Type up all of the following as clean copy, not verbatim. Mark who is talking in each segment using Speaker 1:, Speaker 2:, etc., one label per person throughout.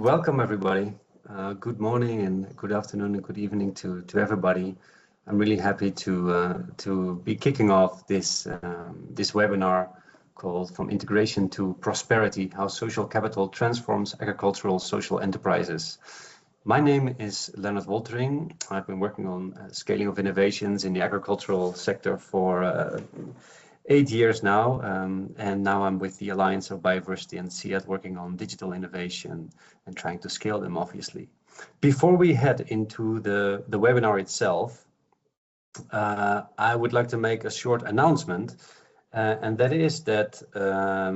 Speaker 1: welcome everybody. Good morning and good afternoon and good evening to everybody. I'm really happy to be kicking off this this webinar called From Integration to Prosperity: How Social Capital Transforms Agricultural Social Enterprises. My name is Leonard Woltering. I've been working on scaling of innovations in the agricultural sector for 8 years now, and now I'm with the Alliance of Biodiversity and SEAT working on digital innovation and trying to scale them, obviously. Before we head into the webinar itself, I would like to make a short announcement, and that is that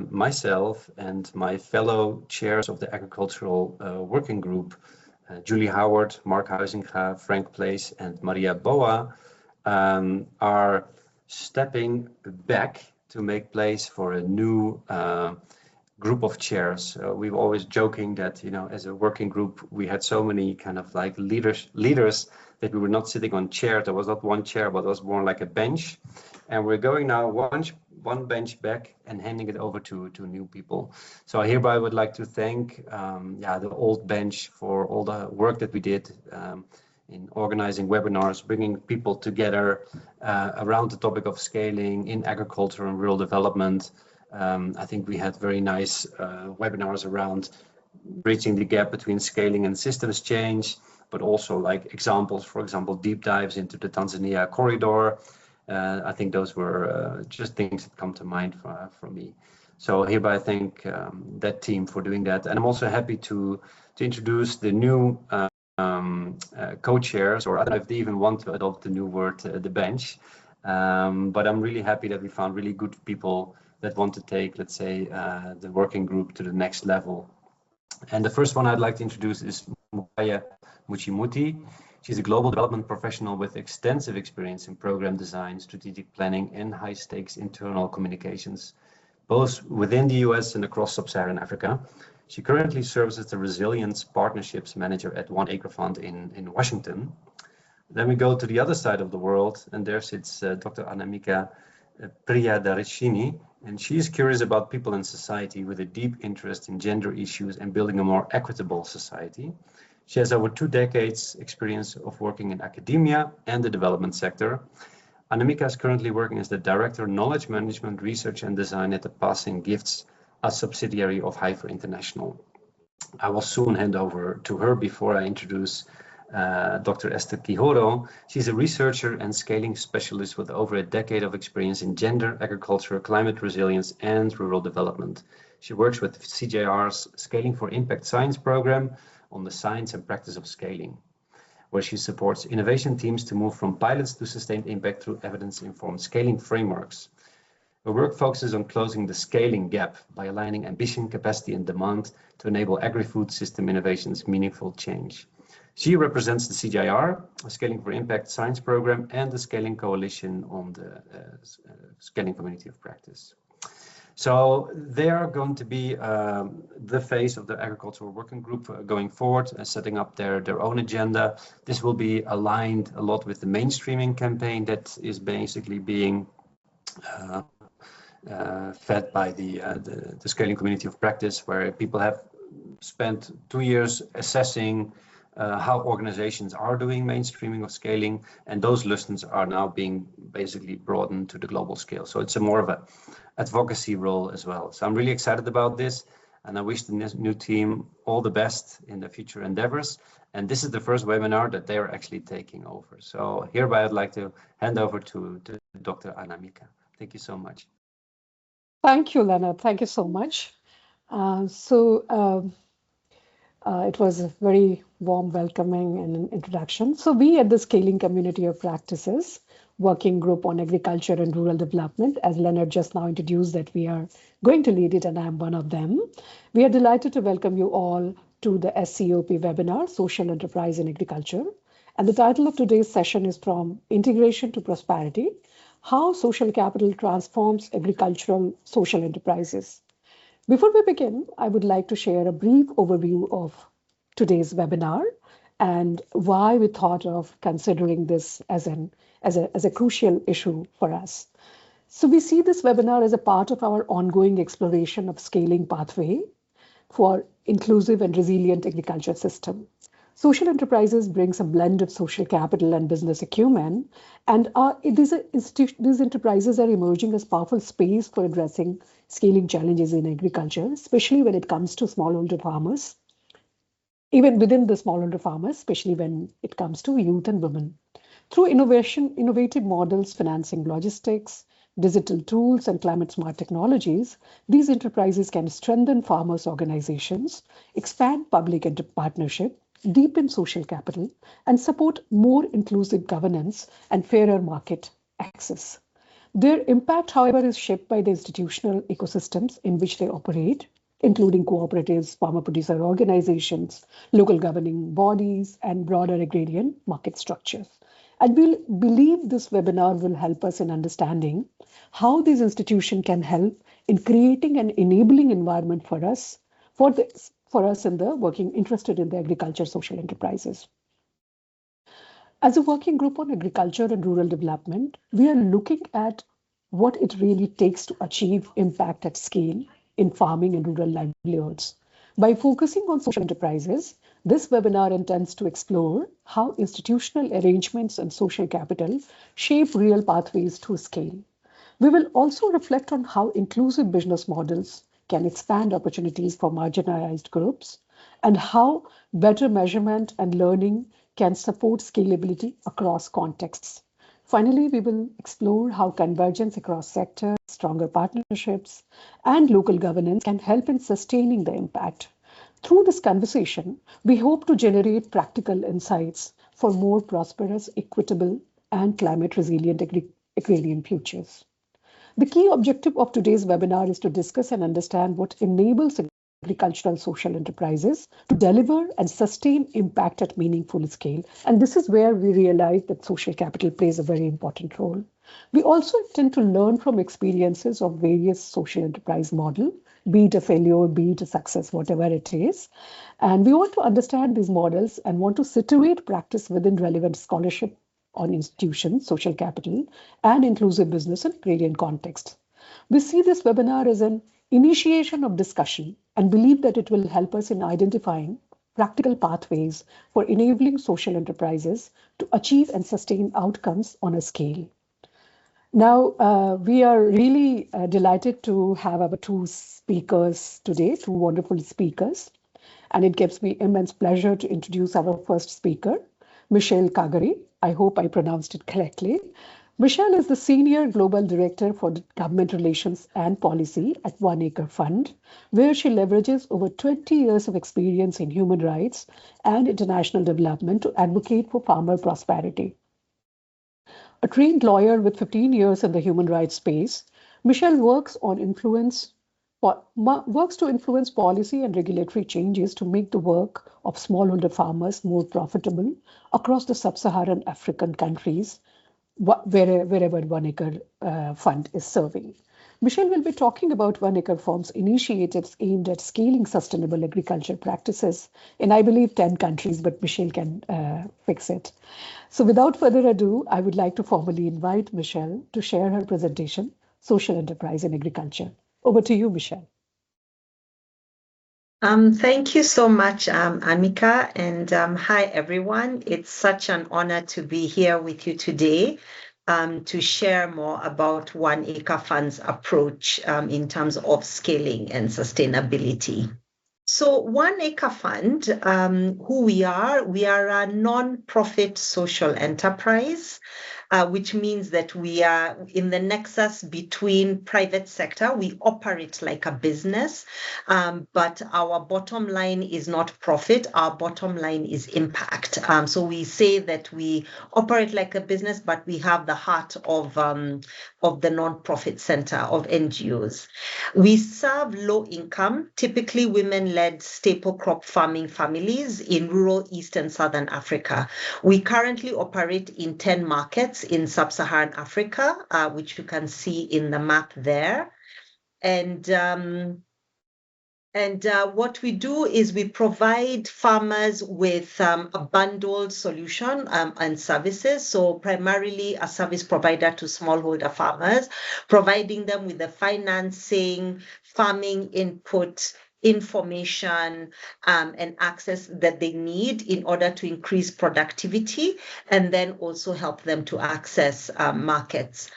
Speaker 1: myself and my fellow chairs of the Agricultural Working Group, Julie Howard, Mark Huizinga, Frank Place, and Maria Boa, are stepping back to make place for a new group of chairs. We've always joking that, you know, as a working group, we had so many kind of like leaders that we were not sitting on chairs. There was not one chair, but it was more like a bench. And we're going now one bench back and handing it over to new people. So I hereby would like to thank the old bench for all the work that we did in organizing webinars, bringing people together around the topic of scaling in agriculture and rural development. I think we had very nice webinars around bridging the gap between scaling and systems change, but also like examples, for example, deep dives into the Tanzania corridor. I think those were just things that come to mind for me. So hereby I thank that team for doing that. And I'm also happy to introduce the new co-chairs, or I don't know if they even want to adopt the new word, the bench. But I'm really happy that we found really good people that want to take, let's say, the working group to the next level. And the first one I'd like to introduce is Mukaya Muchimuti. She's a global development professional with extensive experience in program design, strategic planning, and high-stakes internal communications, both within the US and across Sub-Saharan Africa. She currently serves as the Resilience Partnerships Manager at One Acre Fund in Washington. Then we go to the other side of the world, and there sits Dr. Anamika Priyadarshini, and she is curious about people and society with a deep interest in gender issues and building a more equitable society. She has over 2 decades experience of working in academia and the development sector. Anamika is currently working as the Director of Knowledge Management, Research and Design at the Passing Gifts, a subsidiary of Hyper International. I will soon hand over to her before I introduce Dr. Esther Quijoro. She's a researcher and scaling specialist with over a decade of experience in gender, agriculture, climate resilience, and rural development. She works with CJR's Scaling for Impact Science program on the science and practice of scaling, where she supports innovation teams to move from pilots to sustained impact through evidence-informed scaling frameworks. Her work focuses on closing the scaling gap by aligning ambition, capacity, and demand to enable agri-food system innovations meaningful change. She represents the CJR, Scaling for Impact Science program, and the Scaling Coalition on the Scaling Community of Practice. So they are going to be the face of the Agricultural Working Group going forward, setting up their own agenda. This will be aligned a lot with the mainstreaming campaign that is basically being fed by the Scaling Community of Practice, where people have spent 2 years assessing how organizations are doing mainstreaming of scaling, and those lessons are now being basically broadened to the global scale. So it's a more of a advocacy role as well. So I'm really excited about this, and I wish the new team all the best in their future endeavors. And this is the first webinar that they are actually taking over. So hereby I'd like to hand over to Dr. Anamika. Thank you so much.
Speaker 2: Thank you, Leonard. Thank you so much. It was a very warm welcoming and an introduction. So we at the Scaling Community of Practices Working Group on Agriculture and Rural Development, as Leonard just now introduced, that we are going to lead it, and I am one of them. We are delighted to welcome you all to the SCOP webinar, Social Enterprise in Agriculture. And the title of today's session is From Integration to Prosperity: How Social Capital Transforms Agricultural Social Enterprises. Before we begin, I would like to share a brief overview of today's webinar and why we thought of considering this as a crucial issue for us. So we see this webinar as a part of our ongoing exploration of scaling pathway for inclusive and resilient agriculture system. Social enterprises brings a blend of social capital and business acumen, and these enterprises are emerging as powerful space for addressing scaling challenges in agriculture, especially when it comes to smallholder farmers, even within the smallholder farmers, especially when it comes to youth and women. Through innovative models financing logistics, digital tools, and climate smart technologies, these enterprises can strengthen farmers' organizations, expand public partnership, deepen social capital, and support more inclusive governance and fairer market access. Their impact, however, is shaped by the institutional ecosystems in which they operate, including cooperatives, farmer producer organizations, local governing bodies, and broader agrarian market structures. And we believe this webinar will help us in understanding how these institutions can help in creating an enabling environment for us, for us in the working interested in the agriculture social enterprises. As a working group on agriculture and rural development, we are looking at what it really takes to achieve impact at scale in farming and rural livelihoods. By focusing on social enterprises, this webinar intends to explore how institutional arrangements and social capital shape real pathways to scale. We will also reflect on how inclusive business models can expand opportunities for marginalized groups and how better measurement and learning can support scalability across contexts. Finally, we will explore how convergence across sectors, stronger partnerships, and local governance can help in sustaining the impact. Through this conversation, we hope to generate practical insights for more prosperous, equitable, and climate resilient agrarian futures. The key objective of today's webinar is to discuss and understand what enables agricultural social enterprises to deliver and sustain impact at meaningful scale. And this is where we realize that social capital plays a very important role. We also intend to learn from experiences of various social enterprise models, be it a failure, be it a success, whatever it is. And we want to understand these models and want to situate practice within relevant scholarship on institutions, social capital, and inclusive business and agrarian context. We see this webinar as an initiation of discussion and believe that it will help us in identifying practical pathways for enabling social enterprises to achieve and sustain outcomes on a scale. Now, we are really delighted to have our two speakers today, two wonderful speakers. And it gives me immense pleasure to introduce our first speaker, Michelle Kagari. I hope I pronounced it correctly. Michelle is the Senior Global Director for Government Relations and Policy at One Acre Fund, where she leverages over 20 years of experience in human rights and international development to advocate for farmer prosperity. A trained lawyer with 15 years in the human rights space, Michelle works to influence policy and regulatory changes to make the work of smallholder farmers more profitable across the Sub-Saharan African countries, wherever One Acre Fund is serving. Michelle will be talking about One Acre Farm's initiatives aimed at scaling sustainable agriculture practices in, I believe, 10 countries, but Michelle can fix it. So without further ado, I would like to formally invite Michelle to share her presentation, Social Enterprise in Agriculture. Over to you, Michelle.
Speaker 3: Thank you so much, Amika, and hi, everyone. It's such an honor to be here with you today to share more about One Acre Fund's approach in terms of scaling and sustainability. So One Acre Fund, who we are a non-profit social enterprise, which means that we are in the nexus between private sector. We operate like a business, but our bottom line is not profit. Our bottom line is impact. So we say that we operate like a business, but we have the heart of the non-profit center of NGOs. We serve low-income, typically women-led staple crop farming families in rural East and Southern Africa. We currently operate in 10 markets in Sub-Saharan Africa, which you can see in the map there. And what we do is we provide farmers with a bundled solution and services. So primarily a service provider to smallholder farmers, providing them with the financing, farming input, information, and access that they need in order to increase productivity, and then also help them to access markets.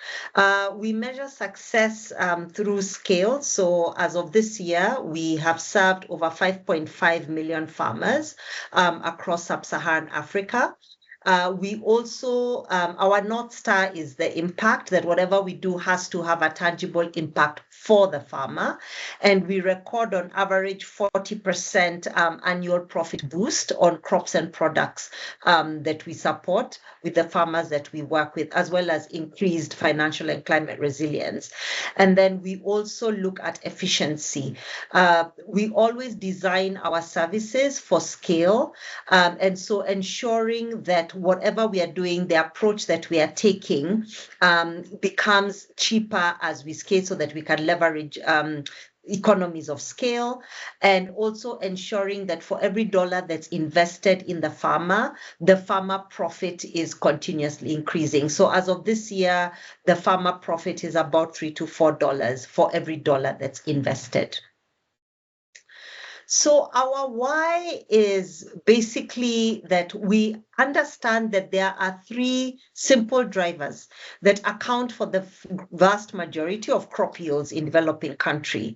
Speaker 3: We measure success through scale. So as of this year, we have served over 5.5 million farmers across Sub-Saharan Africa. We also, our North Star is the impact, that whatever we do has to have a tangible impact for the farmer. And we record on average 40% annual profit boost on crops and products that we support with the farmers that we work with, as well as increased financial and climate resilience. And then we also look at efficiency. We always design our services for scale. And so ensuring that whatever we are doing, the approach that we are taking becomes cheaper as we scale, so that we can leverage economies of scale, and also ensuring that for every dollar that's invested in the farmer profit is continuously increasing. So as of this year, the farmer profit is about $3 to $4 for every dollar that's invested. So our why is basically that we understand that there are three simple drivers that account for the vast majority of crop yields in developing countries.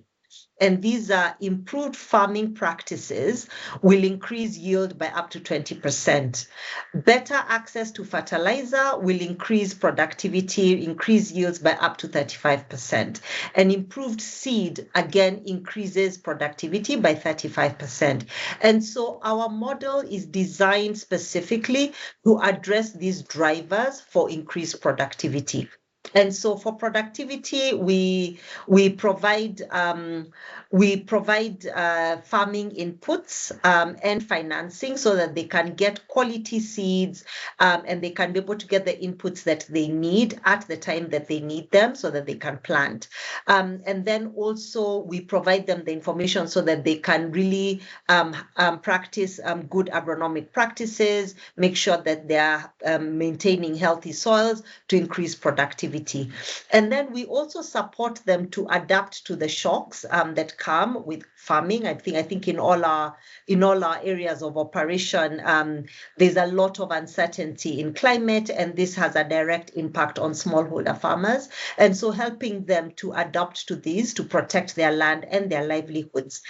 Speaker 3: And these are improved farming practices will increase yield by up to 20%. Better access to fertilizer will increase productivity, increase yields by up to 35%. And improved seed, again, increases productivity by 35%. And so our model is designed specifically to address these drivers for increased productivity. And so for productivity, we provide farming inputs and financing so that they can get quality seeds and they can be able to get the inputs that they need at the time that they need them so that they can plant. And then also we provide them the information so that they can really practice good agronomic practices, make sure that they are maintaining healthy soils to increase productivity. And then we also support them to adapt to the shocks that come with farming. I think in all our areas of operation, there's a lot of uncertainty in climate, and this has a direct impact on smallholder farmers. And so helping them to adapt to these to protect their land and their livelihoods.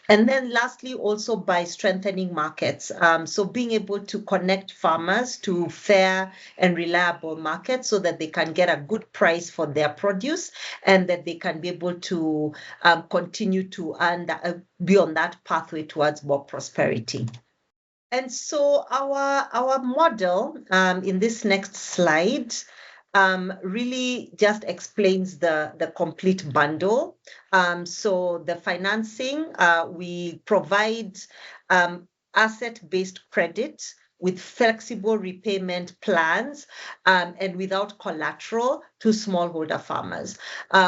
Speaker 3: And then lastly, also by strengthening markets. So being able to connect farmers to fair and reliable markets so that they can get a good price for their produce and that they can be able to continue to be on that pathway towards more prosperity. And so our model in this next slide really just explains the complete bundle. So the financing, we provide asset-based credit with flexible repayment plans and without collateral to smallholder farmers.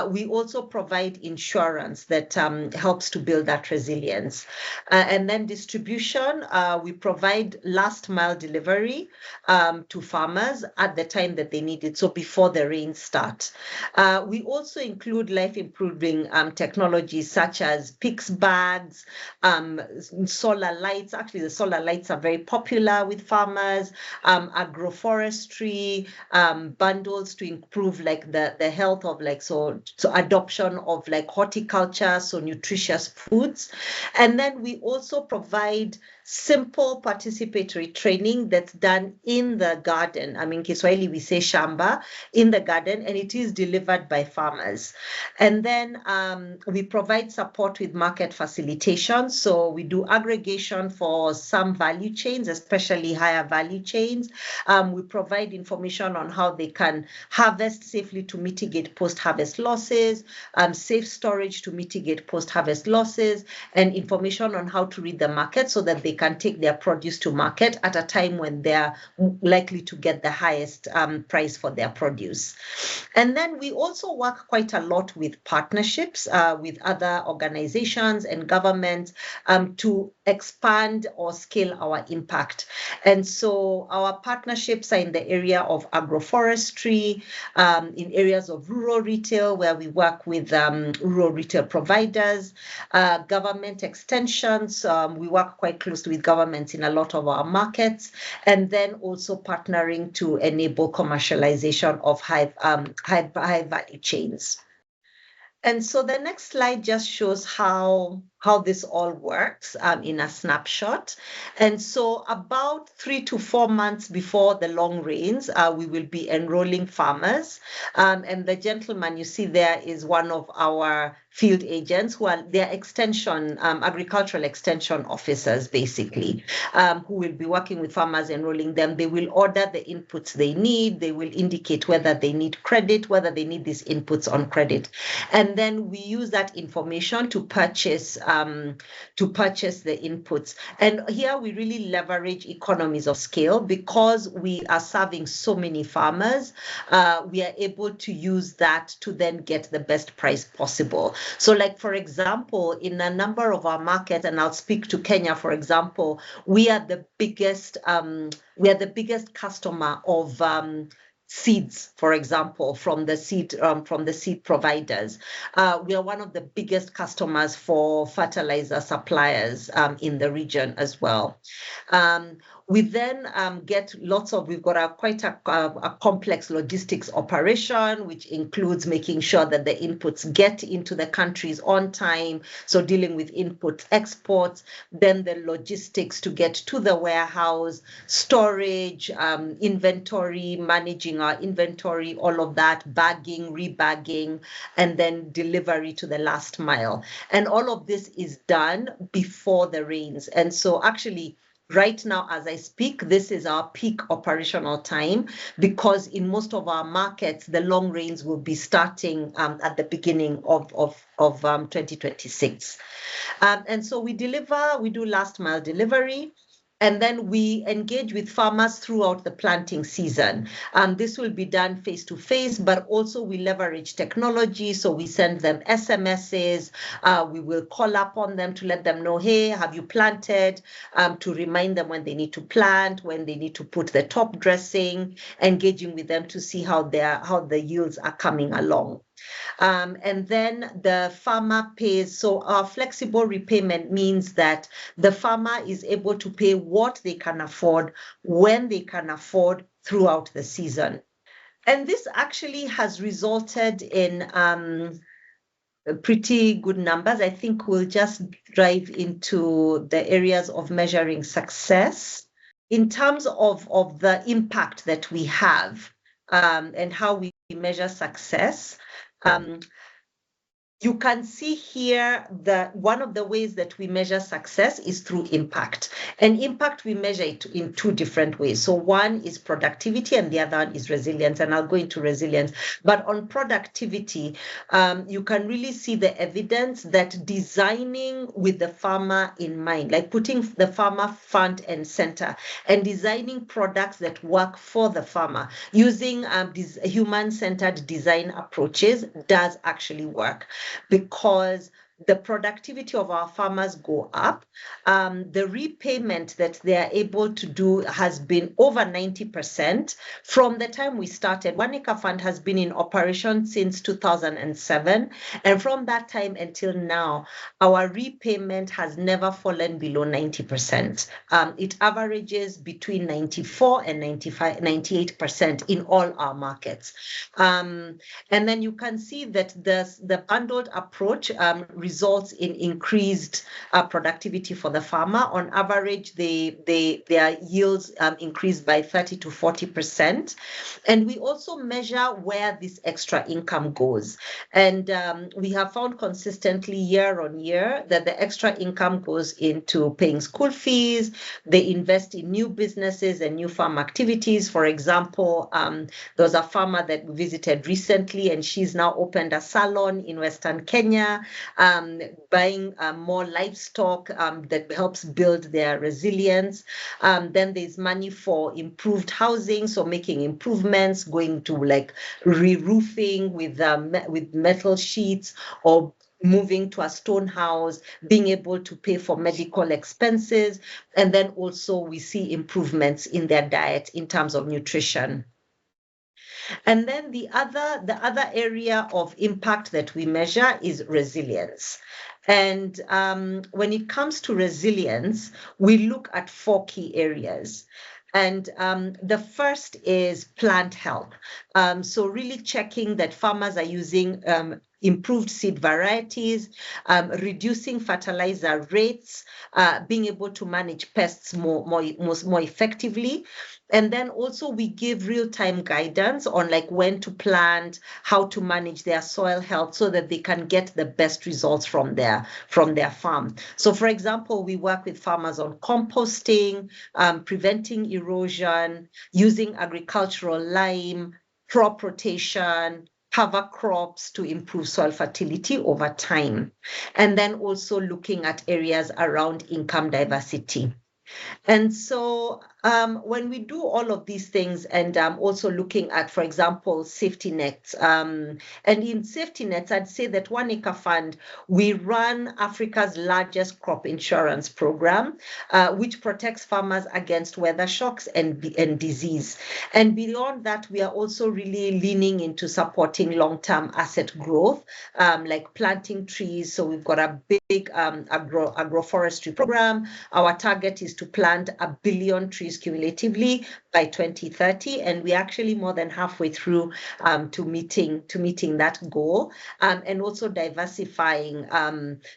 Speaker 3: We also provide insurance that helps to build that resilience. And then distribution, we provide last mile delivery to farmers at the time that they need it, so before the rains start. We also include life-improving technologies such as PICS bags, solar lights. Actually, the solar lights are very popular with farmers, agroforestry, bundles to improve like the health of so adoption of like horticulture, so nutritious foods. And then we also provide simple participatory training that's done in the garden. I mean, Kiswahili, we say shamba, in the garden, and it is delivered by farmers. And then we provide support with market facilitation. So we do aggregation for some value chains, especially higher value chains. We provide information on how they can harvest safely to mitigate post-harvest losses, safe storage to mitigate post-harvest losses, and information on how to read the market so that they can take their produce to market at a time when they're likely to get the highest price for their produce. And then we also work quite a lot with partnerships with other organizations and governments to expand or scale our impact. And so our partnerships are in the area of agroforestry, in areas of rural retail, where we work with rural retail providers, government extensions. We work quite closely with governments in a lot of our markets, and then also partnering to enable commercialization of high value chains. And so the next slide just shows how this all works in a snapshot. And so about 3 to 4 months before the long rains, we will be enrolling farmers. And the gentleman you see there is one of our field agents who are their extension, agricultural extension officers, basically, who will be working with farmers, enrolling them. They will order the inputs they need. They will indicate whether they need credit, whether they need these inputs on credit. And then we use that information to purchase the inputs. And here we really leverage economies of scale because we are serving so many farmers. We are able to use that to then get the best price possible. So like, for example, in a number of our markets, and I'll speak to Kenya, for example, we are the biggest customer of seeds, for example, from the seed providers. We are one of the biggest customers for fertilizer suppliers in the region as well. We then we've got quite a complex logistics operation, which includes making sure that the inputs get into the countries on time. So dealing with input exports, then the logistics to get to the warehouse, storage, inventory, managing our inventory, all of that, bagging, rebagging, and then delivery to the last mile. And all of this is done before the rains. And so actually, right now, as I speak, this is our peak operational time because in most of our markets, the long rains will be starting at the beginning of 2026. And so we do last mile delivery. And then we engage with farmers throughout the planting season. This will be done face-to-face, but also we leverage technology. So we send them SMSs. We will call up on them to let them know, hey, have you planted? To remind them when they need to plant, when they need to put the top dressing, engaging with them to see how the yields are coming along. And then the farmer pays. So our flexible repayment means that the farmer is able to pay what they can afford, when they can afford throughout the season. And this actually has resulted in pretty good numbers. I think we'll just dive into the areas of measuring success in terms of the impact that we have and how we measure success. You can see here that one of the ways that we measure success is through impact. And impact, we measure it in 2 different ways. So one is productivity and the other one is resilience. And I'll go into resilience. But on productivity, you can really see the evidence that designing with the farmer in mind, like putting the farmer front and center and designing products that work for the farmer, using these human-centered design approaches does actually work. Because the productivity of our farmers go up. The repayment that they are able to do has been over 90% from the time we started. One Acre Fund has been in operation since 2007. And from that time until now, our repayment has never fallen below 90%. It averages between 94 and 98% in all our markets. And then you can see that the bundled approach results in increased productivity for the farmer. On average, their yields increase by 30 to 40%. And we also measure where this extra income goes. And we have found consistently year on year that the extra income goes into paying school fees. They invest in new businesses and new farm activities. For example, there was a farmer that we visited recently, and she's now opened a salon in Western Kenya. buying more livestock that helps build their resilience. Then there's money for improved housing, so making improvements, going to like re-roofing with metal sheets, or moving to a stone house, being able to pay for medical expenses. And then also we see improvements in their diet in terms of nutrition. And then the other area of impact that we measure is resilience. And when it comes to resilience, we look at 4 key areas. And the first is plant health. So really checking that farmers are using improved seed varieties, reducing fertilizer rates, being able to manage pests more effectively. And then also we give real-time guidance on like when to plant, how to manage their soil health so that they can get the best results from their farm. So for example, we work with farmers on composting, preventing erosion, using agricultural lime, crop rotation, cover crops to improve soil fertility over time. And then also looking at areas around income diversity. And so when we do all of these things, and also looking at, for example, safety nets, and in safety nets, I'd say that One Acre Fund, we run Africa's largest crop insurance program, which protects farmers against weather shocks and disease. And beyond that, we are also really leaning into supporting long-term asset growth, like planting trees. So we've got a big agroforestry program. Our target is to plant 1 billion trees cumulatively by 2030, and we're actually more than halfway through to meeting that goal, and also diversifying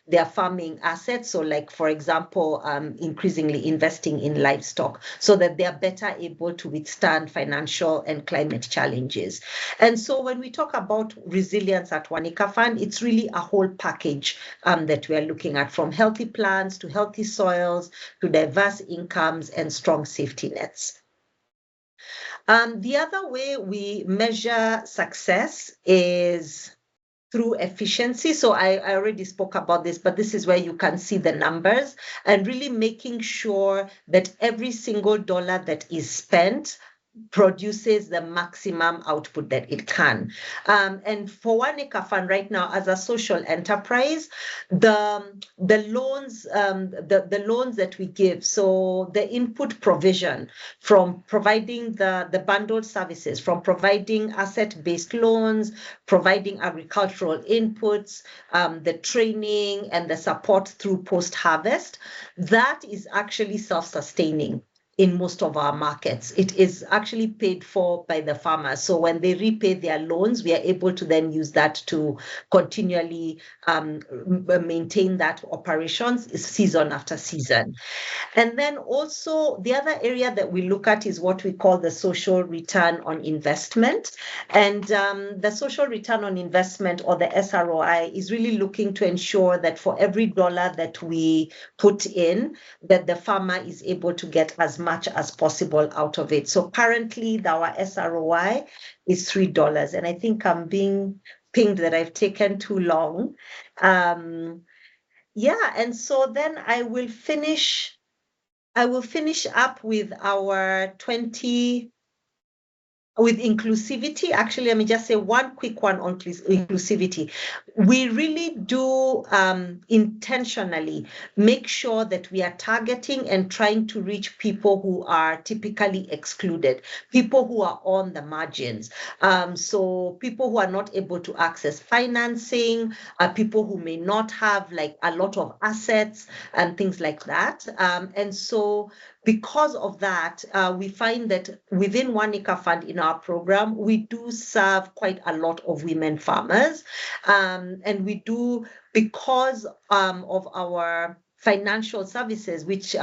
Speaker 3: their farming assets. So like, for example, increasingly investing in livestock so that they are better able to withstand financial and climate challenges. And so when we talk about resilience at One Acre Fund, it's really a whole package that we are looking at, from healthy plants to healthy soils to diverse incomes and strong safety nets. The other way we measure success is through efficiency. So I already spoke about this, but this is where you can see the numbers, and really making sure that every single dollar that is spent produces the maximum output that it can. And for One Acre Fund right now, as a social enterprise, the loans that we give, so the input provision, from providing the bundled services, from providing asset-based loans, providing agricultural inputs, the training and the support through post-harvest, that is actually self-sustaining. In most of our markets, it is actually paid for by the farmers. So when they repay their loans, we are able to then use that to continually maintain that operations season after season. And then also the other area that we look at is what we call the social return on investment. And the social return on investment, or the SROI, is really looking to ensure that for every dollar that we put in, that the farmer is able to get as much as possible out of it. So currently our SROI is $3, and I think I'm being pinged that I've taken too long. Yeah, and so then I will finish up with our with inclusivity. Actually, let me just say one quick one on inclusivity. We really do intentionally make sure that we are targeting and trying to reach people who are typically excluded, people who are on the margins. So people who are not able to access financing, people who may not have like a lot of assets and things like that. And so because of that, we find that within One Acre Fund in our program, we do serve quite a lot of women farmers. And we do, because of our financial services, which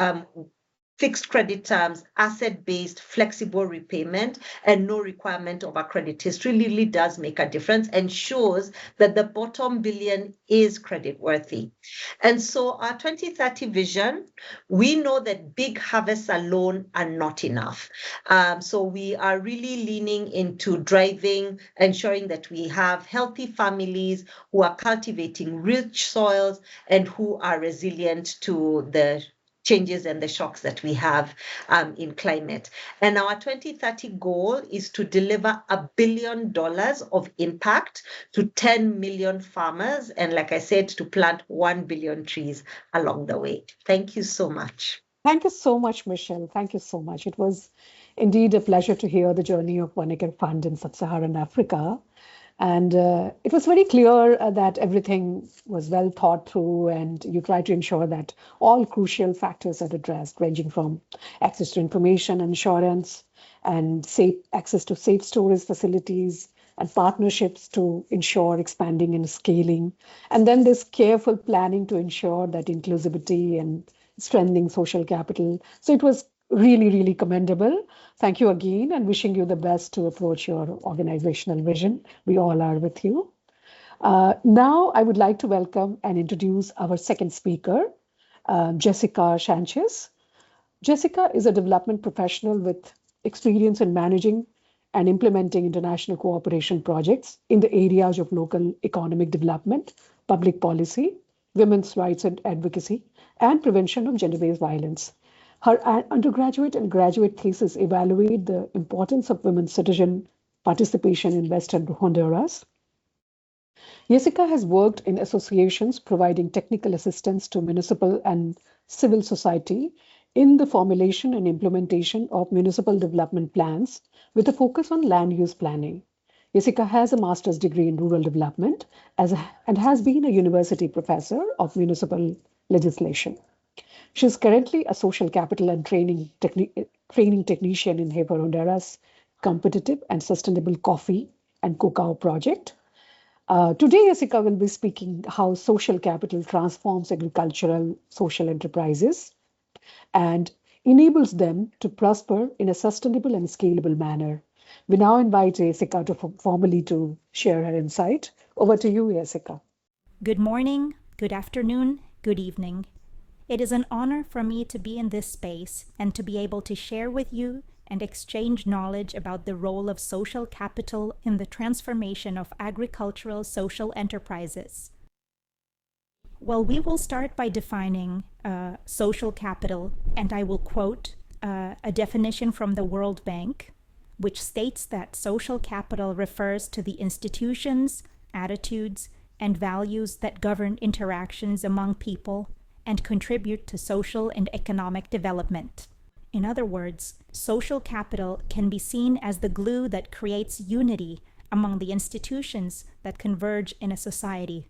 Speaker 3: fixed credit terms, asset-based, flexible repayment, and no requirement of a credit history really does make a difference and shows that the bottom billion is creditworthy. And so our 2030 vision, we know that big harvests alone are not enough. So we are really leaning into driving, ensuring that we have healthy families who are cultivating rich soils and who are resilient to the changes and the shocks that we have in climate. And our 2030 goal is to deliver $1 billion of impact to 10 million farmers. And like I said, to plant 1 billion trees along the way. Thank you so much.
Speaker 2: Thank you so much, Michelle. Thank you so much. It was indeed a pleasure to hear the journey of One Acre Fund in Sub-Saharan Africa. And it was very clear that everything was well thought through, and you try to ensure that all crucial factors are addressed, ranging from access to information, insurance, and safe access to safe storage facilities, and partnerships to ensure expanding and scaling. And then this careful planning to ensure that inclusivity and strengthening social capital. So it was really, really commendable. Thank you again, and wishing you the best to approach your organizational vision. We all are with you. Now, I would like to welcome and introduce our second speaker, Jessica Sanchez. Jessica is a development professional with experience in managing and implementing international cooperation projects in the areas of local economic development, public policy, women's rights and advocacy, and prevention of gender-based violence. Her undergraduate and graduate thesis evaluate the importance of women's citizen participation in Western Honduras. Jessica has worked in associations providing technical assistance to municipal and civil society in the formulation and implementation of municipal development plans with a focus on land use planning. Jessica has a master's degree in rural development and has been a university professor of municipal legislation. She is currently a social capital and training technician in Heber Honduras competitive and sustainable coffee and cacao project. Today, Jessica will be speaking how social capital transforms agricultural social enterprises and enables them to prosper in a sustainable and scalable manner. We now invite Jessica to formally to share her insight. Over to you, Jessica.
Speaker 4: Good morning, good afternoon, good evening. It is an honor for me to be in this space and to be able to share with you and exchange knowledge about the role of social capital in the transformation of agricultural social enterprises. Well, we will start by defining social capital, and I will quote a definition from the World Bank, which states that social capital refers to the institutions, attitudes, and values that govern interactions among people and contribute to social and economic development. In other words, social capital can be seen as the glue that creates unity among the institutions that converge in a society.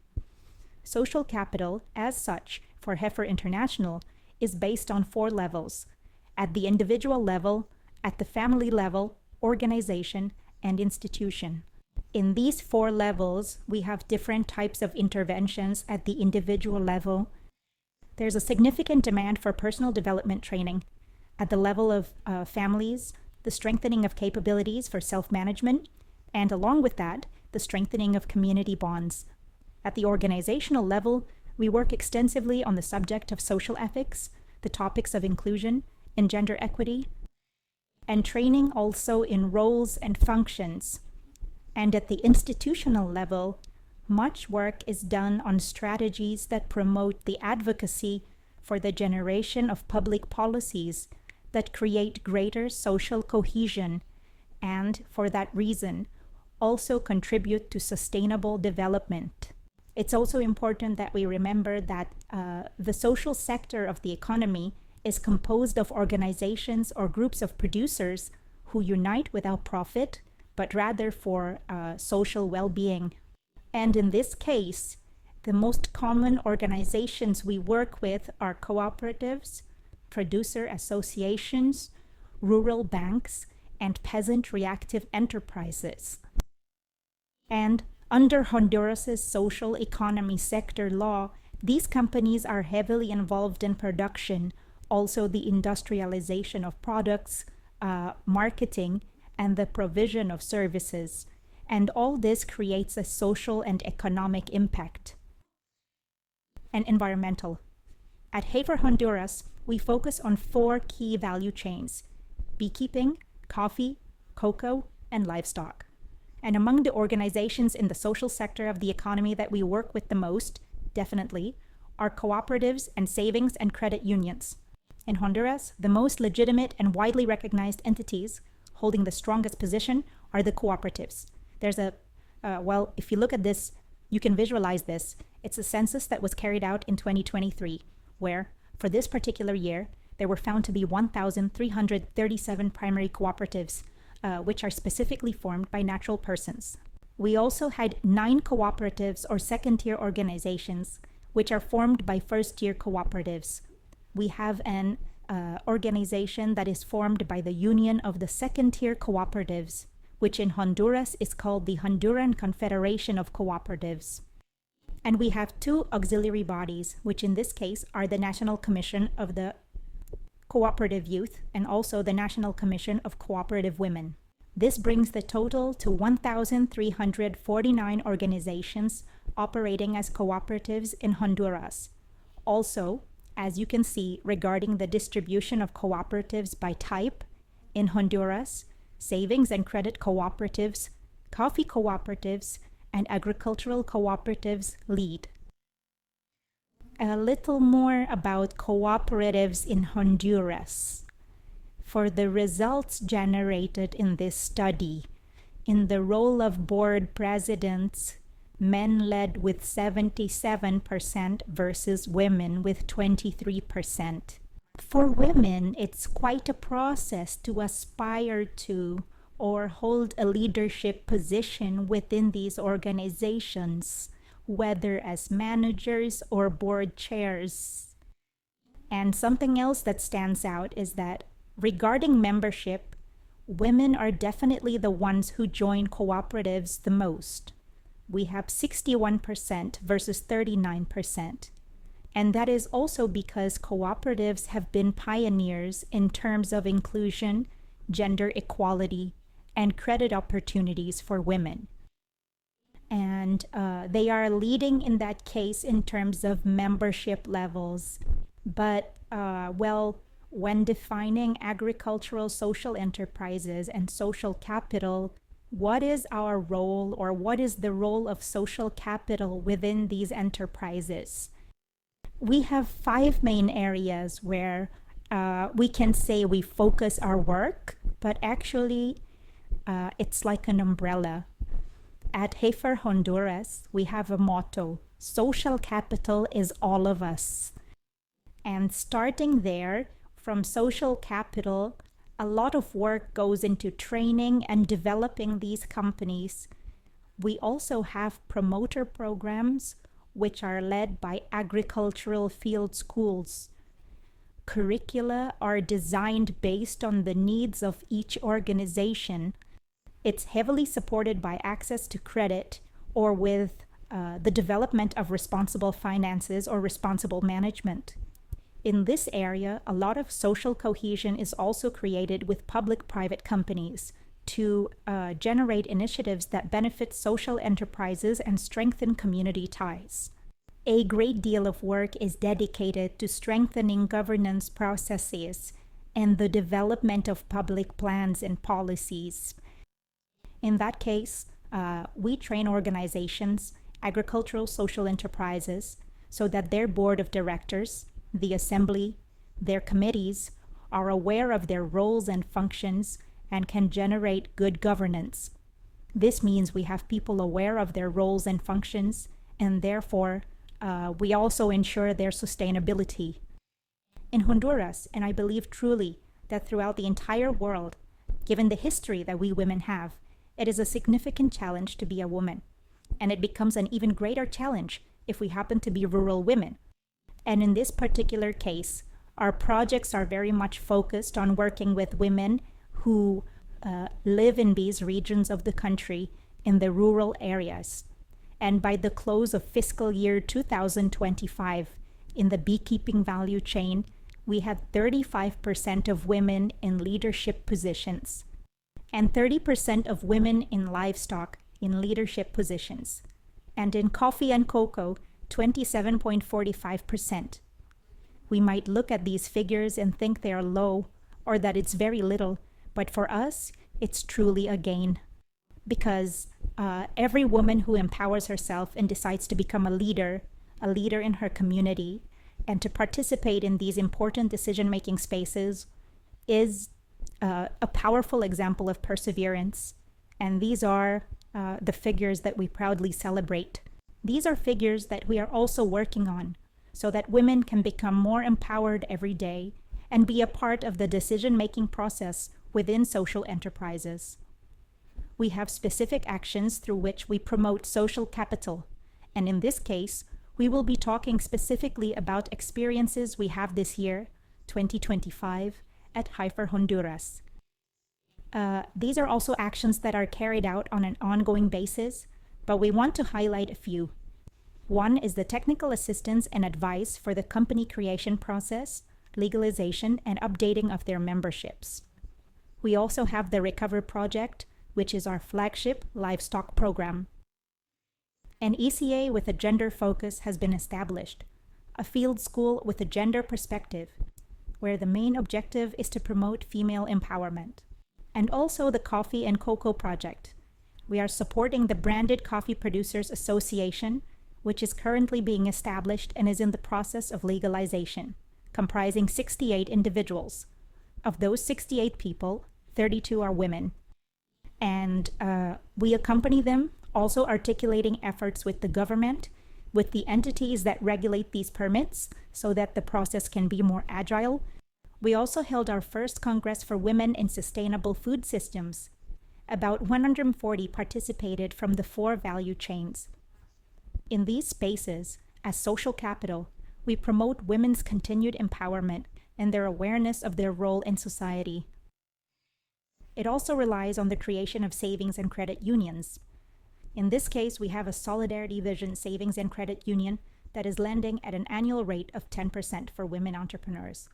Speaker 4: Social capital, as such, for Heifer International, is based on 4 levels: at the individual level, at the family level, organization, and institution. In these 4 levels, we have different types of interventions at the individual level. There's a significant demand for personal development training. At the level of families, the strengthening of capabilities for self-management, and along with that, the strengthening of community bonds. At the organizational level, we work extensively on the subject of social ethics, the topics of inclusion and gender equity, and training also in roles and functions. And at the institutional level, much work is done on strategies that promote the advocacy for the generation of public policies that create greater social cohesion and, for that reason, also contribute to sustainable development. It's also important that we remember that the social sector of the economy is composed of organizations or groups of producers who unite without profit, but rather for social well-being. And in this case, the most common organizations we work with are cooperatives, producer associations, rural banks, and peasant reactive enterprises. And under Honduras's social economy sector law, these companies are heavily involved in production, also the industrialization of products, marketing, and the provision of services. And all this creates a social and economic impact. And environmental. At Hafer Honduras, we focus on 4 key value chains: beekeeping, coffee, cocoa, and livestock. And among the organizations in the social sector of the economy that we work with the most, definitely, are cooperatives and savings and credit unions. In Honduras, the most legitimate and widely recognized entities holding the strongest position are the cooperatives. There's if you look at this, you can visualize this. It's a census that was carried out in 2023, where, for this particular year, there were found to be 1,337 primary cooperatives, which are specifically formed by natural persons. We also had 9 cooperatives or second-tier organizations, which are formed by first-tier cooperatives. We have an organization that is formed by the Union of the Second-Tier Cooperatives, which in Honduras is called the Honduran Confederation of Cooperatives. And we have 2 auxiliary bodies, which in this case are the National Commission of the Cooperative Youth and also the National Commission of Cooperative Women. This brings the total to 1,349 organizations operating as cooperatives in Honduras. Also, as you can see, regarding the distribution of cooperatives by type, in Honduras, savings and credit cooperatives, coffee cooperatives, and agricultural cooperatives lead. A little more about cooperatives in Honduras. For the results generated in this study, in the role of board presidents, men led with 77% versus women with 23%. For women, it's quite a process to aspire to or hold a leadership position within these organizations, whether as managers or board chairs. And something else that stands out is that regarding membership, women are definitely the ones who join cooperatives the most. We have 61% versus 39%. And that is also because cooperatives have been pioneers in terms of inclusion, gender equality, and credit opportunities for women. And they are leading in that case in terms of membership levels. But, when defining agricultural social enterprises and social capital, what is our role, or what is the role of social capital within these enterprises? We have 5 main areas where we can say we focus our work, but actually it's like an umbrella. At Hafer Honduras, we have a motto: social capital is all of us. And starting there, from social capital, a lot of work goes into training and developing these companies. We also have promoter programs, which are led by agricultural field schools. Curricula are designed based on the needs of each organization. It's heavily supported by access to credit or with the development of responsible finances or responsible management. In this area, a lot of social cohesion is also created with public-private companies to generate initiatives that benefit social enterprises and strengthen community ties. A great deal of work is dedicated to strengthening governance processes and the development of public plans and policies. In that case, we train organizations, agricultural social enterprises, so that their board of directors, the assembly, their committees are aware of their roles and functions and can generate good governance. This means we have people aware of their roles and functions, and therefore we also ensure their sustainability. In Honduras, and I believe truly that throughout the entire world, given the history that we women have, it is a significant challenge to be a woman. And it becomes an even greater challenge if we happen to be rural women. And in this particular case, our projects are very much focused on working with women who live in these regions of the country in the rural areas. And by the close of fiscal year 2025, in the beekeeping value chain, we had 35% of women in leadership positions and 30% of women in livestock in leadership positions, and in coffee and cocoa, 27.45%. We might look at these figures and think they are low or that it's very little, but for us, it's truly a gain. Because every woman who empowers herself and decides to become a leader in her community, and to participate in these important decision-making spaces is a powerful example of perseverance. And these are the figures that we proudly celebrate. These are figures that we are also working on so that women can become more empowered every day and be a part of the decision-making process within social enterprises. We have specific actions through which we promote social capital, and in this case, we will be talking specifically about experiences we have this year, 2025, at Haifa, Honduras. These are also actions that are carried out on an ongoing basis, but we want to highlight a few. One is the technical assistance and advice for the company creation process, legalization, and updating of their memberships. We also have the Recover Project, which is our flagship livestock program. An ECA with a gender focus has been established, a field school with a gender perspective, where the main objective is to promote female empowerment. And also the Coffee and Cocoa Project. We are supporting the Branded Coffee Producers Association, which is currently being established and is in the process of legalization, comprising 68 individuals. Of those 68 people, 32 are women. And we accompany them, also articulating efforts with the government, with the entities that regulate these permits, so that the process can be more agile. We also held our first Congress for Women in Sustainable Food Systems. About 140 participated from the 4 value chains. In these spaces, as social capital, we promote women's continued empowerment and their awareness of their role in society. It also relies on the creation of savings and credit unions. In this case, we have a Solidarity Vision Savings and Credit Union that is lending at an annual rate of 10% for women entrepreneurs.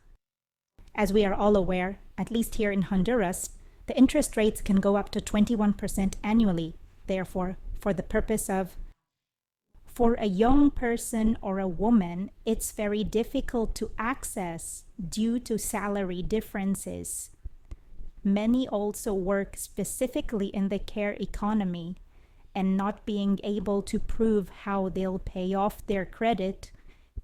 Speaker 4: As we are all aware, at least here in Honduras, the interest rates can go up to 21% annually. Therefore, for the purpose of, for a young person or a woman, it's very difficult to access due to salary differences. Many also work specifically in the care economy, and not being able to prove how they'll pay off their credit,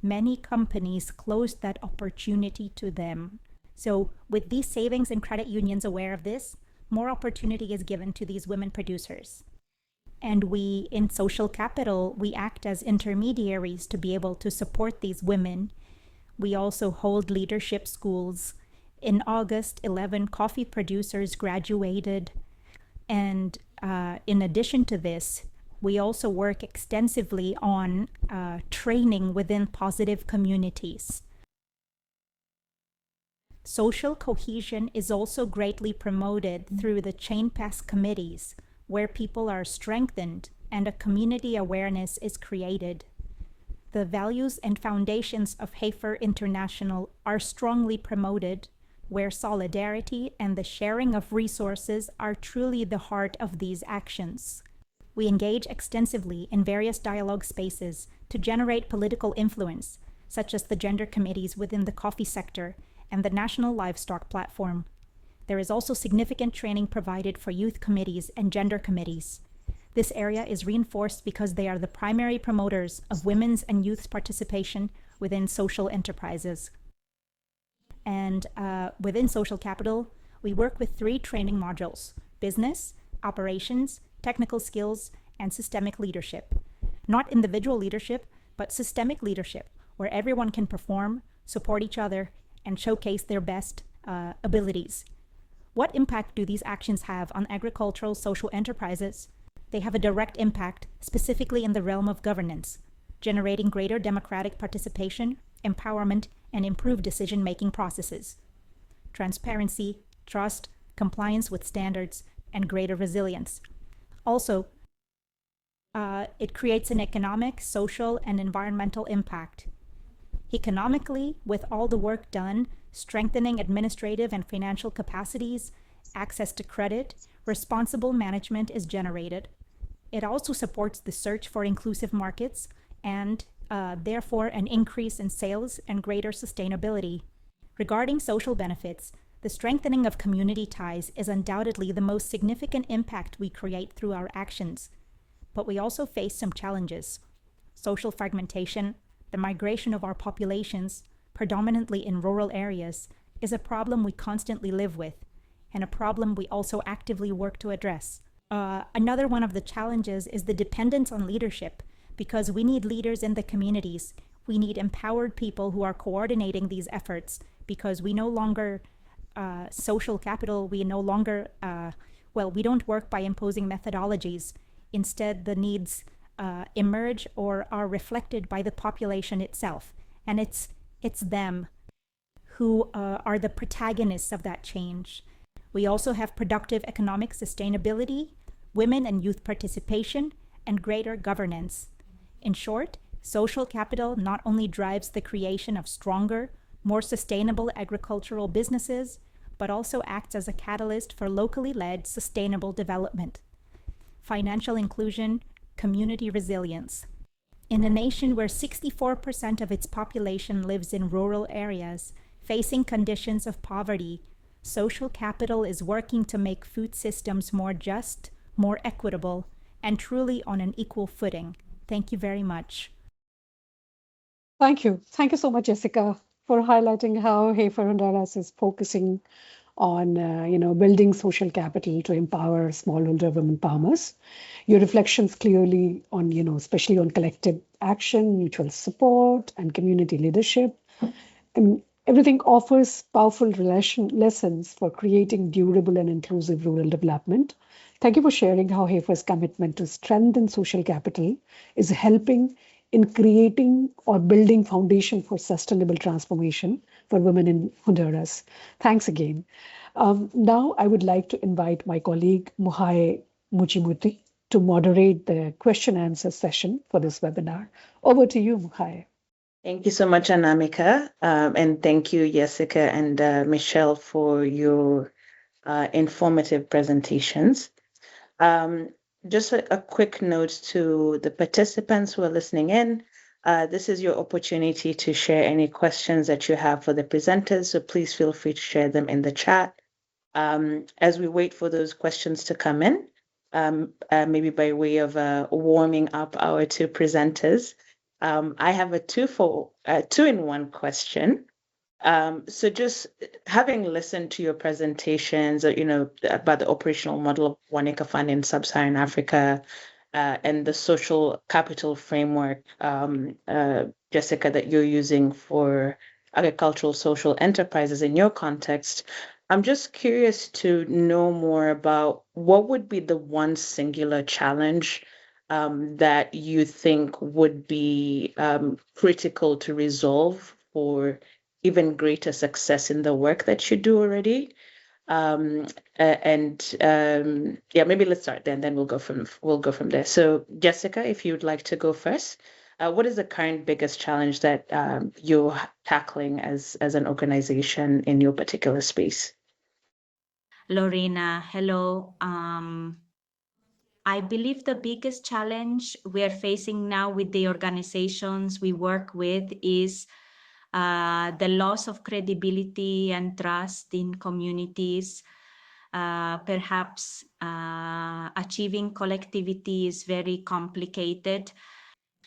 Speaker 4: many companies close that opportunity to them. So with these savings and credit unions aware of this, more opportunity is given to these women producers. And we, in social capital, we act as intermediaries to be able to support these women. We also hold leadership schools. In August, 11 coffee producers graduated. And in addition to this, we also work extensively on training within positive communities. Social cohesion is also greatly promoted through the chain pass committees, where people are strengthened and a community awareness is created. The values and foundations of Hafer International are strongly promoted, where solidarity and the sharing of resources are truly the heart of these actions. We engage extensively in various dialogue spaces to generate political influence, such as the gender committees within the coffee sector and the National Livestock Platform. There is also significant training provided for youth committees and gender committees. This area is reinforced because they are the primary promoters of women's and youth's participation within social enterprises. And within social capital, we work with 3 training modules: business, operations, technical skills, and systemic leadership. Not individual leadership, but systemic leadership, where everyone can perform, support each other, and showcase their best abilities. What impact do these actions have on agricultural social enterprises? They have a direct impact, specifically in the realm of governance, generating greater democratic participation, empowerment, and improved decision-making processes. Transparency, trust, compliance with standards, and greater resilience. Also, it creates an economic, social, and environmental impact. Economically, with all the work done, strengthening administrative and financial capacities, access to credit, responsible management is generated. It also supports the search for inclusive markets and, therefore, an increase in sales and greater sustainability. Regarding social benefits, the strengthening of community ties is undoubtedly the most significant impact we create through our actions. But we also face some challenges. Social fragmentation, the migration of our populations, predominantly in rural areas, is a problem we constantly live with, and a problem we also actively work to address. Another one of the challenges is the dependence on leadership, because we need leaders in the communities. We need empowered people who are coordinating these efforts, because we no longer, social capital, we no longer, we don't work by imposing methodologies. Instead, the needs emerge or are reflected by the population itself. And it's them who are the protagonists of that change. We also have productive economic sustainability, women and youth participation, and greater governance. In short, social capital not only drives the creation of stronger, more sustainable agricultural businesses, but also acts as a catalyst for locally led sustainable development. Financial inclusion, community resilience. In a nation where 64% of its population lives in rural areas, facing conditions of poverty, social capital is working to make food systems more just, more equitable, and truly on an equal footing. Thank you very much.
Speaker 2: Thank you. Thank you so much, Jessica, for highlighting how Heifer Honduras is focusing on building social capital to empower smallholder women farmers. Your reflections clearly on, especially on collective action, mutual support, and community leadership. And everything offers powerful lessons for creating durable and inclusive rural development. Thank you for sharing how Heifer's commitment to strengthen social capital is helping in creating or building foundation for sustainable transformation for women in Honduras. Thanks again. Now I would like to invite my colleague Muhai Muchimuti to moderate the question and answer session for this webinar. Over to you, Muhai.
Speaker 5: Thank you so much, Anamika, and thank you, Jessica and Michelle, for your informative presentations. Just a quick note to the participants who are listening in. This is your opportunity to share any questions that you have for the presenters, so please feel free to share them in the chat. As we wait for those questions to come in, maybe by way of warming up our two presenters, I have a two-in-one question. So just having listened to your presentations, about the operational model of One Acre Fund in Sub-Saharan Africa and the social capital framework, Jessica, that you're using for agricultural social enterprises in your context, I'm just curious to know more about what would be the one singular challenge that you think would be critical to resolve for even greater success in the work that you do already. Maybe let's start there, and then we'll go from there. So Jessica, if you'd like to go first, what is the current biggest challenge that you're tackling as an organization in your particular space?
Speaker 6: Lorena, hello. I believe the biggest challenge we're facing now with the organizations we work with is the loss of credibility and trust in communities. Perhaps achieving collectivity is very complicated.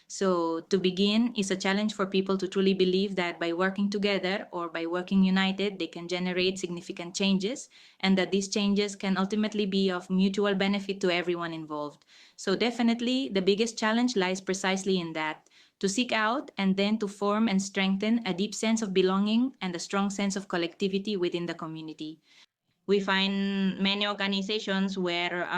Speaker 6: So to begin, it's a challenge for people to truly believe that by working together or by working united, they can generate significant changes, and that these changes can ultimately be of mutual benefit to everyone involved. So definitely the biggest challenge lies precisely in that, to seek out and then to form and strengthen a deep sense of belonging and a strong sense of collectivity within the community. We find many organizations where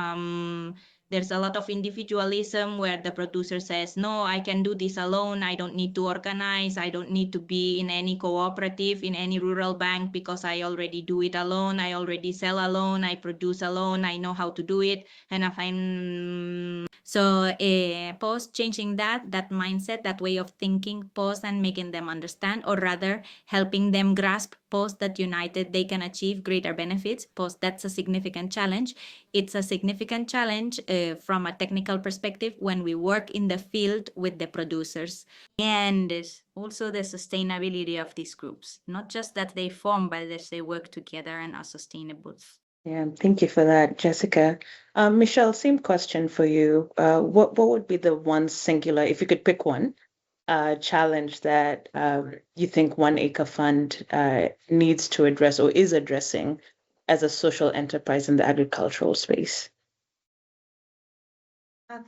Speaker 6: there's a lot of individualism, where the producer says, no, I can do this alone. I don't need to organize. I don't need to be in any cooperative, in any rural bank, because I already do it alone. I already sell alone. I produce alone. I know how to do it. And I find So pause, changing that mindset, that way of thinking, pause and making them understand, or rather helping them grasp, pause, that united they can achieve greater benefits. Pause, that's a significant challenge. It's a significant challenge from a technical perspective when we work in the field with the producers. And also the sustainability of these groups, not just that they form, but that they work together and are sustainable.
Speaker 5: Yeah, thank you for that, Jessica. Michelle, same question for you. What would be the one singular, if you could pick one, challenge that you think One Acre Fund needs to address or is addressing as a social enterprise in the agricultural space?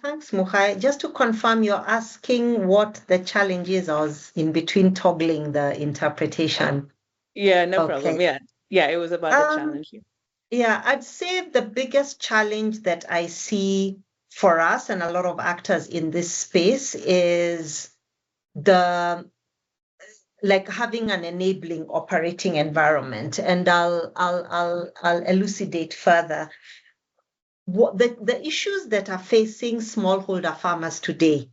Speaker 3: Thanks, Muhai. Just to confirm, you're asking what the challenge is. I was in between toggling the interpretation.
Speaker 5: Yeah, no
Speaker 3: Okay.
Speaker 5: problem. Yeah, it was about the challenge.
Speaker 3: Yeah, I'd say the biggest challenge that I see for us and a lot of actors in this space is having an enabling operating environment. And I'll elucidate further. What the issues that are facing smallholder farmers today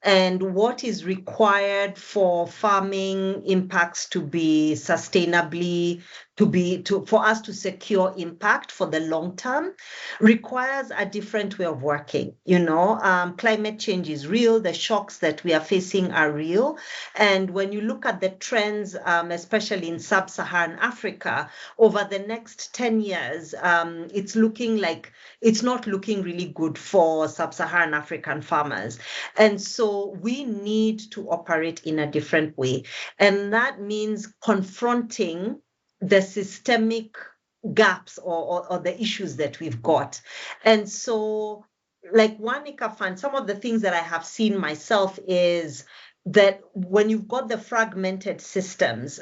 Speaker 3: and what is required for farming impacts to be sustainably, for us to secure impact for the long term, requires a different way of working. Climate change is real. The shocks that we are facing are real. And when you look at the trends, especially in Sub-Saharan Africa, over the next 10 years, it's not looking really good for Sub-Saharan African farmers. And so we need to operate in a different way. And that means confronting the systemic gaps or the issues that we've got. And so, like One Acre Fund, some of the things that I have seen myself is that when you've got the fragmented systems,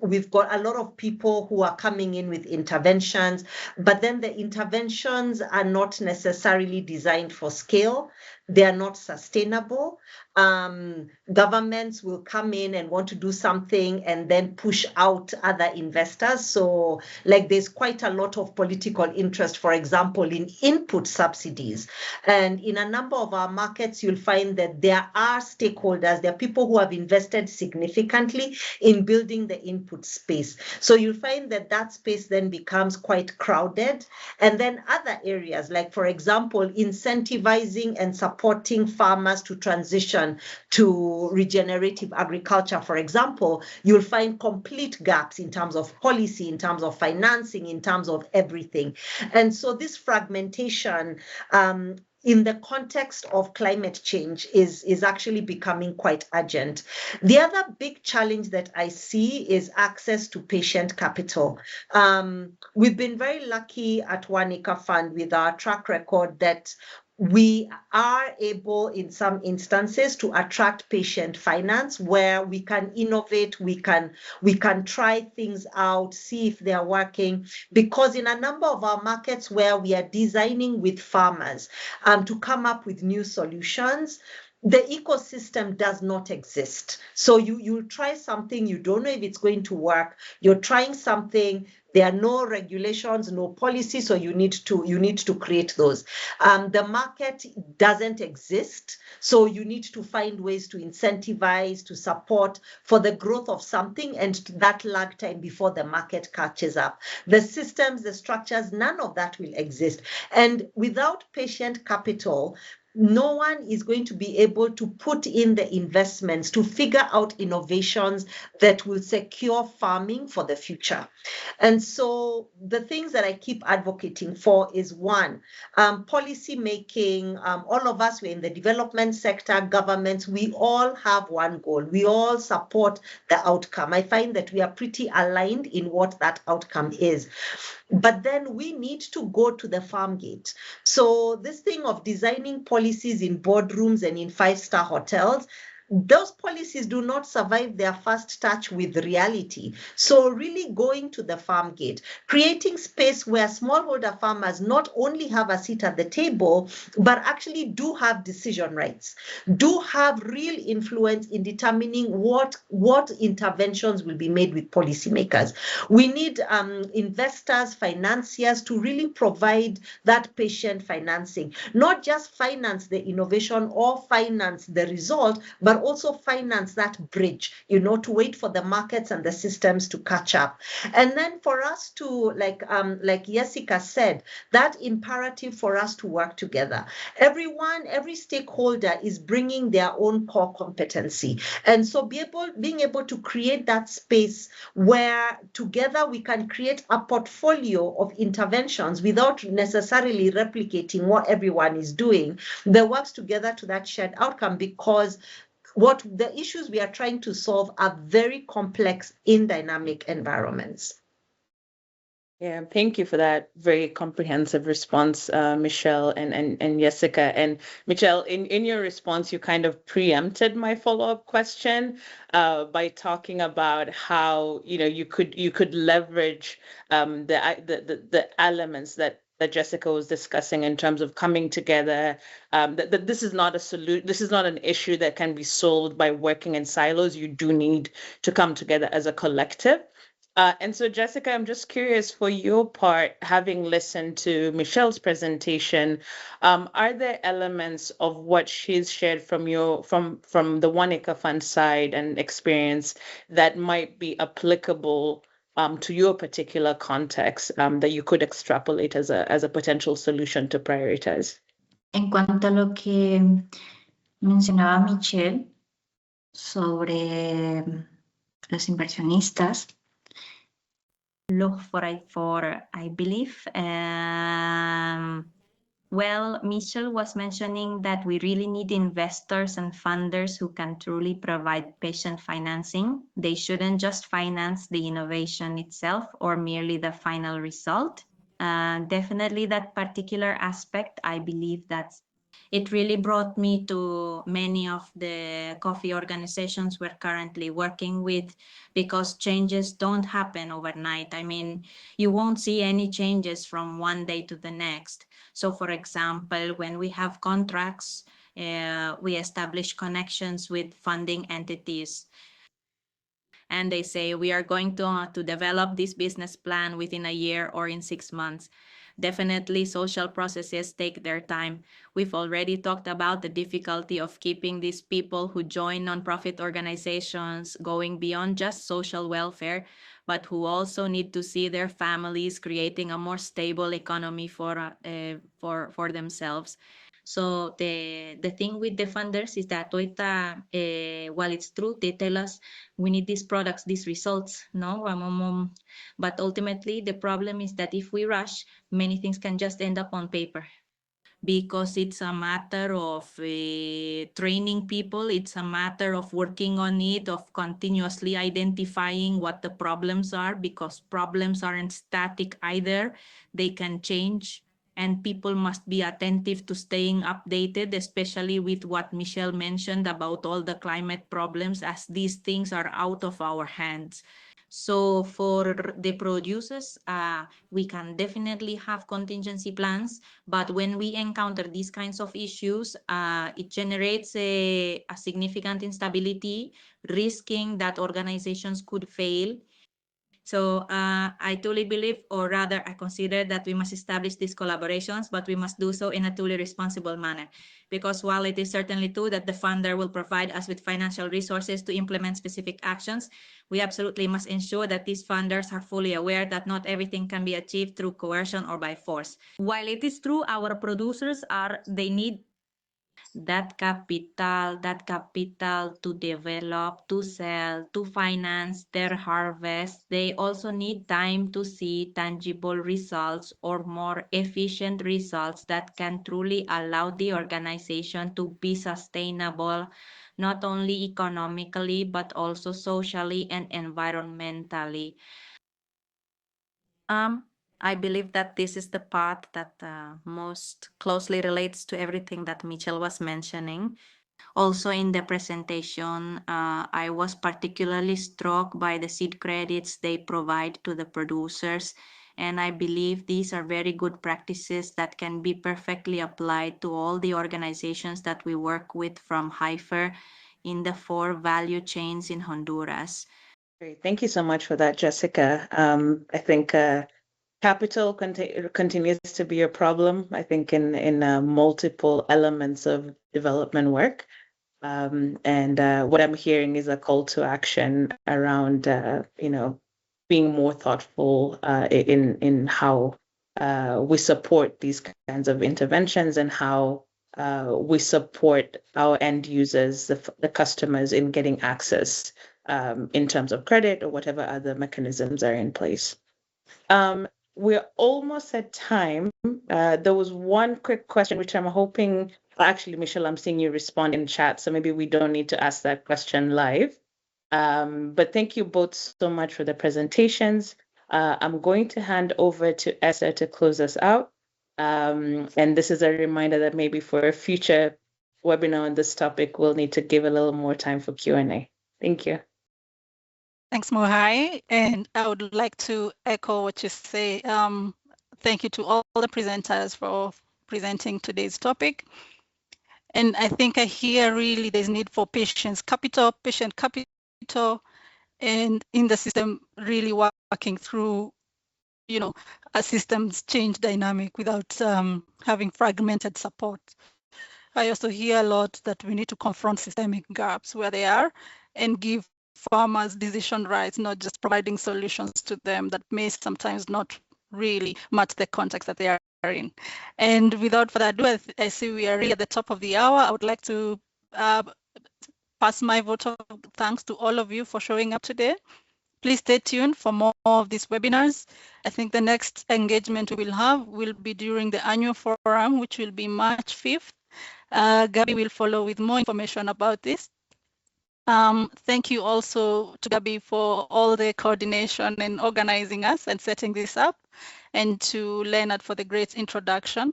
Speaker 3: we've got a lot of people who are coming in with interventions, but then the interventions are not necessarily designed for scale. They are not sustainable. Governments will come in and want to do something and then push out other investors. So there's quite a lot of political interest, for example, in input subsidies. And in a number of our markets, you'll find that there are stakeholders, there are people who have invested significantly in building the input space. So you'll find that space then becomes quite crowded. And then other areas, like, for example, incentivizing and supporting farmers to transition to regenerative agriculture, for example, you'll find complete gaps in terms of policy, in terms of financing, in terms of everything. And so this fragmentation in the context of climate change is actually becoming quite urgent. The other big challenge that I see is access to patient capital. We've been very lucky at One Acre Fund with our track record that we are able, in some instances, to attract patient finance where we can innovate, we can try things out, see if they are working. Because in a number of our markets where we are designing with farmers to come up with new solutions, the ecosystem does not exist. So you'll try something, you don't know if it's going to work. You're trying something, there are no regulations, no policy, so you need to create those. The market doesn't exist, so you need to find ways to incentivize, to support for the growth of something, and that lag time before the market catches up. The systems, the structures, none of that will exist. And without patient capital, no one is going to be able to put in the investments to figure out innovations that will secure farming for the future. And so the things that I keep advocating for is one, policy making. All of us, we're in the development sector, governments, we all have one goal. We all support the outcome. I find that we are pretty aligned in what that outcome is. But then we need to go to the farm gate. So this thing of designing policies in boardrooms and in 5-star hotels, those policies do not survive their first touch with reality. So really going to the farm gate, creating space where smallholder farmers not only have a seat at the table, but actually do have decision rights, do have real influence in determining what interventions will be made with policymakers. We need investors, financiers to really provide that patient financing, not just finance the innovation or finance the result, but also finance that bridge, to wait for the markets and the systems to catch up. And then for us to, like Jessica said, that imperative for us to work together. Every stakeholder is bringing their own core competency. And so being able to create that space where together we can create a portfolio of interventions without necessarily replicating what everyone is doing, that works together to that shared outcome, because what the issues we are trying to solve are very complex in dynamic environments.
Speaker 5: Yeah, thank you for that very comprehensive response, Michelle and Jessica. And Michelle, in your response, you kind of preempted my follow-up question by talking about how you could leverage the elements that Jessica was discussing in terms of coming together. That this is not a solution. This is not an issue that can be solved by working in silos. You do need to come together as a collective. And so, Jessica, I'm just curious, for your part, having listened to Michelle's presentation, are there elements of what she's shared from the One Acre Fund side and experience that might be applicable to your particular context that you could extrapolate as a potential solution to prioritize?
Speaker 6: En cuanto a lo que mencionaba Michelle sobre los inversionistas, look for I believe. Well, Michelle was mentioning that we really need investors and funders who can truly provide patient financing. They shouldn't just finance the innovation itself or merely the final result. Definitely that particular aspect, I believe that's it really brought me to many of the coffee organizations we're currently working with, because changes don't happen overnight. I mean, you won't see any changes from one day to the next. So for example, when we have contracts, we establish connections with funding entities. And they say, we are going to develop this business plan within a year or in 6 months. Definitely, social processes take their time. We've already talked about the difficulty of keeping these people who join nonprofit organizations going beyond just social welfare, but who also need to see their families creating a more stable economy for themselves. So the thing with the funders is that while it's true, they tell us we need these products, these results, no? But ultimately, the problem is that if we rush, many things can just end up on paper, because it's a matter of training people. It's a matter of working on it, of continuously identifying what the problems are, because problems aren't static either. They can change. And people must be attentive to staying updated, especially with what Michelle mentioned about all the climate problems, as these things are out of our hands. So for the producers, we can definitely have contingency plans, but when we encounter these kinds of issues, it generates a significant instability, risking that organizations could fail. So I truly believe, or rather I consider, that we must establish these collaborations, but we must do so in a truly responsible manner. Because while it is certainly true that the funder will provide us with financial resources to implement specific actions, we absolutely must ensure that these funders are fully aware that not everything can be achieved through coercion or by force. While it is true our producers they need that capital to develop, to sell, to finance their harvest. They also need time to see tangible results or more efficient results that can truly allow the organization to be sustainable, not only economically, but also socially and environmentally. I believe that this is the part that most closely relates to everything that Michelle was mentioning. Also in the presentation, I was particularly struck by the seed credits they provide to the producers. And I believe these are very good practices that can be perfectly applied to all the organizations that we work with from HIFER in the 4 value chains in Honduras.
Speaker 5: Great. Thank you so much for that, Jessica. I think capital continues to be a problem, I think, in multiple elements of development work. And what I'm hearing is a call to action around, being more thoughtful in how we support these kinds of interventions and how we support our end users, the customers, in getting access in terms of credit or whatever other mechanisms are in place. We're almost at time. There was one quick question, which I'm hoping, actually, Michelle, I'm seeing you respond in chat, so maybe we don't need to ask that question live. But thank you both so much for the presentations. I'm going to hand over to Esther to close us out. And this is a reminder that maybe for a future webinar on this topic, we'll need to give a little more time for Q&A. Thank you.
Speaker 7: Thanks, Mohai. And I would like to echo what you say. Thank you to all the presenters for presenting today's topic. And I think I hear really there's need for patient capital, and in the system really working through, a systems change dynamic without having fragmented support. I also hear a lot that we need to confront systemic gaps where they are and give farmers decision rights, not just providing solutions to them that may sometimes not really match the context that they are in. And without further ado, I see we are really at the top of the hour. I would like to pass my vote of thanks to all of you for showing up today. Please stay tuned for more of these webinars. I think the next engagement we will have will be during the annual forum, which will be March 5th. Gabby will follow with more information about this. Thank you also to Gabby for all the coordination and organizing us and setting this up, and to Leonard for the great introduction,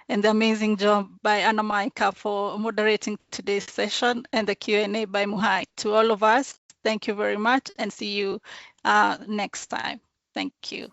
Speaker 7: and the amazing job by Anna Maika for moderating today's session, and the Q&A by Muhai. To all of us, thank you very much, and see you next time. Thank you.